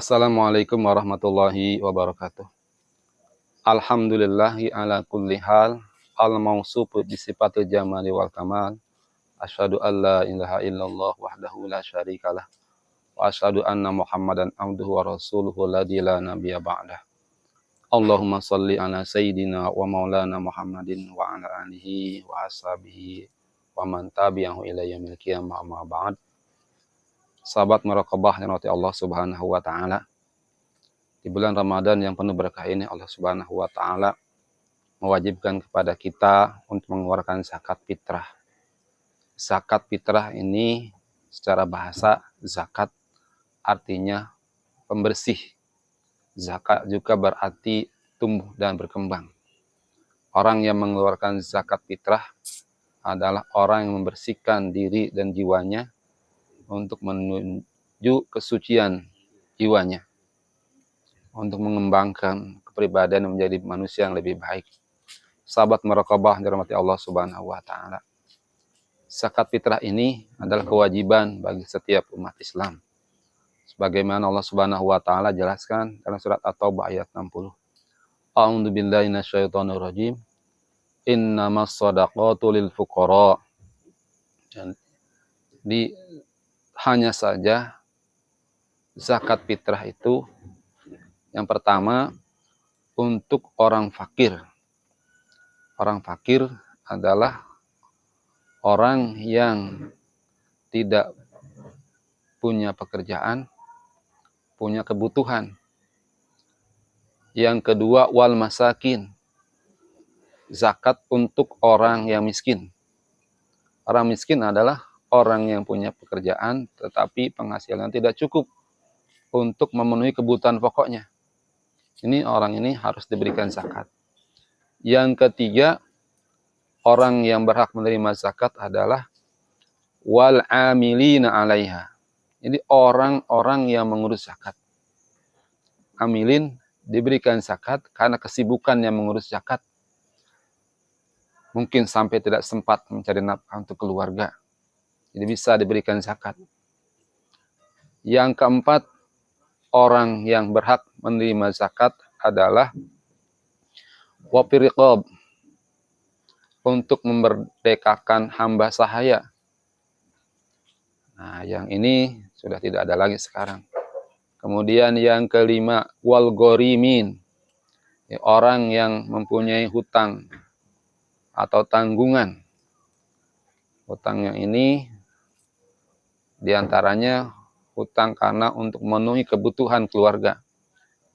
Assalamualaikum warahmatullahi wabarakatuh. Alhamdulillahi ala kulli hal, al-mausufu bisifatil jamali wal kamal. Asyhadu an la ilaha illallah wahdahu la syarikalah. Wa asyhadu anna Muhammadan abduhu wa rasuluhu ladzi la nabiyya ba'dah. Allahumma shalli ala sayyidina wa maulana Muhammadin wa ala alihi wa ashabihi wa man tabi'ahu ila yaumil qiyamah amma ba'd. Sahabat muraqabah yang dirahmati Allah Subhanahu wa taala. Di bulan Ramadan yang penuh berkah ini Allah Subhanahu wa taala mewajibkan kepada kita untuk mengeluarkan zakat fitrah. Zakat fitrah ini secara bahasa zakat artinya pembersih. Zakat juga berarti tumbuh dan berkembang. Orang yang mengeluarkan zakat fitrah adalah orang yang membersihkan diri dan jiwanya untuk menuju kesucian jiwanya, untuk mengembangkan kepribadian menjadi manusia yang lebih baik. Sahabat muraqabah dirahmati Allah Subhanahu wa taala. Zakat fitrah ini adalah kewajiban bagi setiap umat Islam. Sebagaimana Allah Subhanahu wa taala jelaskan dalam surat At-Taubah ayat 60. A'udzu billahi minasyaitonir rajim. Innamas shadaqatu lil fuqara. Jadi hanya saja zakat fitrah itu yang pertama untuk orang fakir. Orang fakir adalah orang yang tidak punya pekerjaan, punya kebutuhan. Yang kedua wal masakin. Zakat untuk orang yang miskin. Orang miskin adalah orang yang punya pekerjaan tetapi penghasilan tidak cukup untuk memenuhi kebutuhan pokoknya. Orang ini harus diberikan zakat. Yang ketiga, orang yang berhak menerima zakat adalah wal amilina 'alaiha. Jadi orang-orang yang mengurus zakat. Amilin diberikan zakat karena kesibukan yang mengurus zakat. Mungkin sampai tidak sempat mencari nafkah untuk keluarga. Jadi bisa diberikan zakat. Yang keempat, orang yang berhak menerima zakat adalah wafir riqab, untuk memerdekakan hamba sahaya. Nah, yang ini sudah tidak ada lagi sekarang. Kemudian yang kelima, wal ghorimin, orang yang mempunyai hutang atau tanggungan. Hutang yang ini diantaranya hutang karena untuk memenuhi kebutuhan keluarga.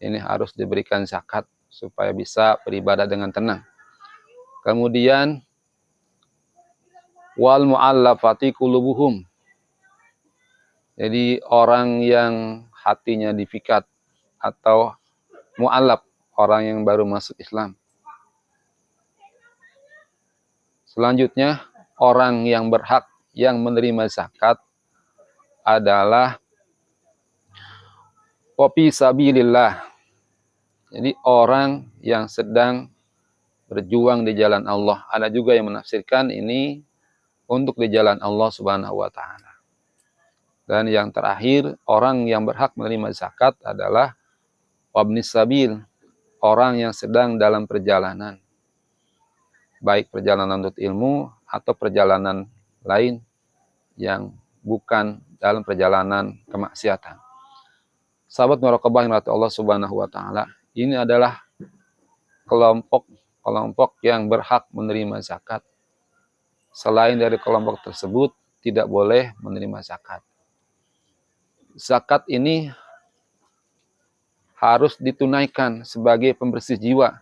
Ini harus diberikan zakat supaya bisa beribadah dengan tenang. Kemudian wal mu'allafati qulubuhum. Jadi orang yang hatinya difikat atau mu'allaf, orang yang baru masuk Islam. Selanjutnya orang yang berhak yang menerima zakat adalah wafi sabilillah. Jadi orang yang sedang berjuang di jalan Allah. Ada juga yang menafsirkan ini untuk di jalan Allah Subhanahu wa taala. Dan yang terakhir, orang yang berhak menerima zakat adalah wabnis sabil, orang yang sedang dalam perjalanan. Baik perjalanan untuk ilmu atau perjalanan lain yang bukan dalam perjalanan kemaksiatan. Sahabat muraqabah yang dirahmati Allah Subhanahu wa taala, ini adalah kelompok yang berhak menerima zakat. Selain dari kelompok tersebut tidak boleh menerima zakat. Zakat ini harus ditunaikan sebagai pembersih jiwa,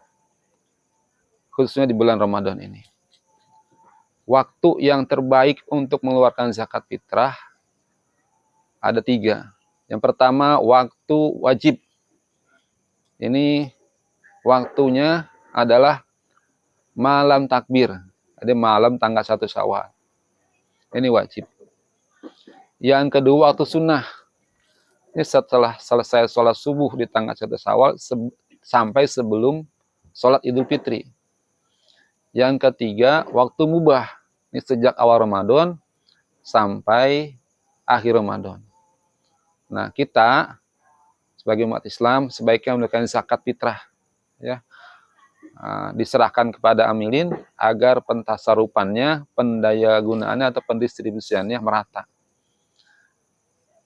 khususnya di bulan Ramadan ini. Waktu yang terbaik untuk mengeluarkan zakat fitrah ada 3. Yang pertama, waktu wajib. Ini waktunya adalah malam takbir. Jadi malam tanggal 1 Syawal. Ini wajib. Yang kedua, waktu sunnah. Ini setelah selesai sholat subuh di tanggal 1 Syawal sampai sebelum sholat Idul Fitri. Yang ketiga, waktu mubah. Ini sejak awal Ramadan sampai akhir Ramadan. Nah, kita sebagai umat Islam sebaiknya menunaikan zakat fitrah, ya. Diserahkan kepada amilin agar pentasarupannya, pendaya gunaannya atau pendistribusiannya merata.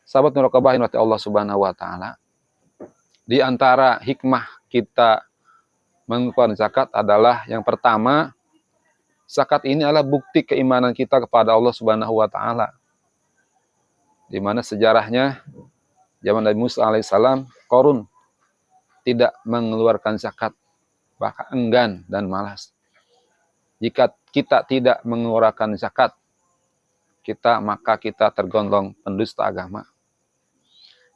Sahabat muraqabah yang Allah Subhanahu wa taala, di antara hikmah kita mengeluarkan zakat adalah yang pertama, zakat ini adalah bukti keimanan kita kepada Allah Subhanahu wa taala. Di mana sejarahnya zaman Nabi Musa alaihissalam, Qarun tidak mengeluarkan zakat, bahkan enggan dan malas. Jika kita tidak mengeluarkan zakat, maka kita tergolong pendusta agama.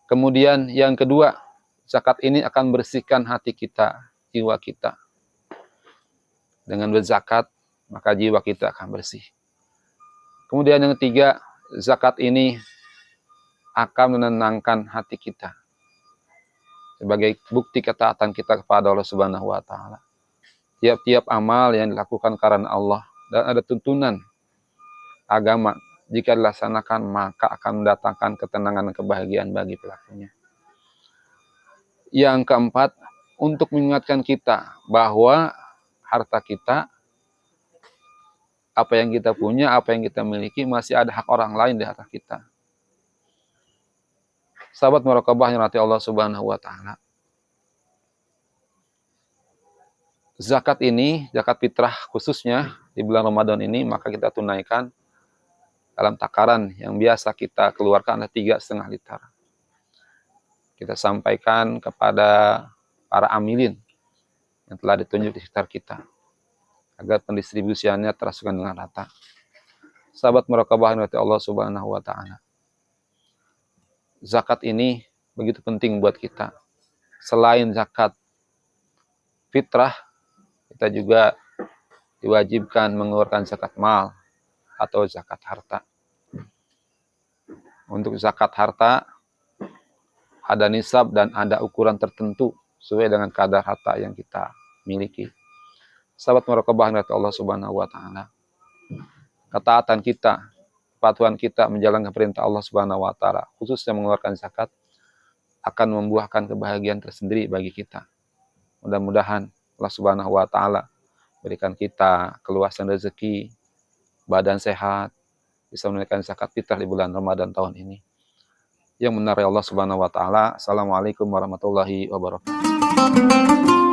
Kemudian yang kedua, zakat ini akan bersihkan hati kita, jiwa kita. Dengan berzakat, maka jiwa kita akan bersih. Kemudian yang ketiga, zakat ini akan menenangkan hati kita. Sebagai bukti ketaatan kita kepada Allah Subhanahu wa taala. Tiap-tiap amal yang dilakukan karena Allah dan ada tuntunan agama, jika dilaksanakan maka akan mendatangkan ketenangan dan kebahagiaan bagi pelakunya. Yang keempat, untuk mengingatkan kita bahwa harta kita, apa yang kita punya, apa yang kita miliki, masih ada hak orang lain di harta kita. Sahabat muraqabah yang dirahmati Allah Subhanahu wa taala. Zakat ini, zakat fitrah khususnya di bulan Ramadan ini, maka kita tunaikan dalam takaran yang biasa kita keluarkan ada 3,5 liter. Kita sampaikan kepada para amilin yang telah ditunjuk di sekitar kita, agar pendistribusiannya terasukan dengan rata. Sahabat muraqabah yang dirahmati Allah Subhanahu wa taala. Zakat ini begitu penting buat kita. Selain zakat fitrah, kita juga diwajibkan mengeluarkan zakat mal atau zakat harta. Untuk zakat harta, ada nisab dan ada ukuran tertentu sesuai dengan kadar harta yang kita miliki. Sahabat muraqabah dari Allah Subhanahu wa taala. Ketaatan kita, kepatuhan kita menjalankan perintah Allah Subhanahu wa taala, khususnya mengeluarkan zakat, akan membuahkan kebahagiaan tersendiri bagi kita. Mudah-mudahan Allah Subhanahu wa taala berikan kita keluasan rezeki, badan sehat, bisa menunaikan zakat fitrah di bulan Ramadan tahun ini. Yang benar ya Allah Subhanahu wa taala. Assalamualaikum warahmatullahi wabarakatuh.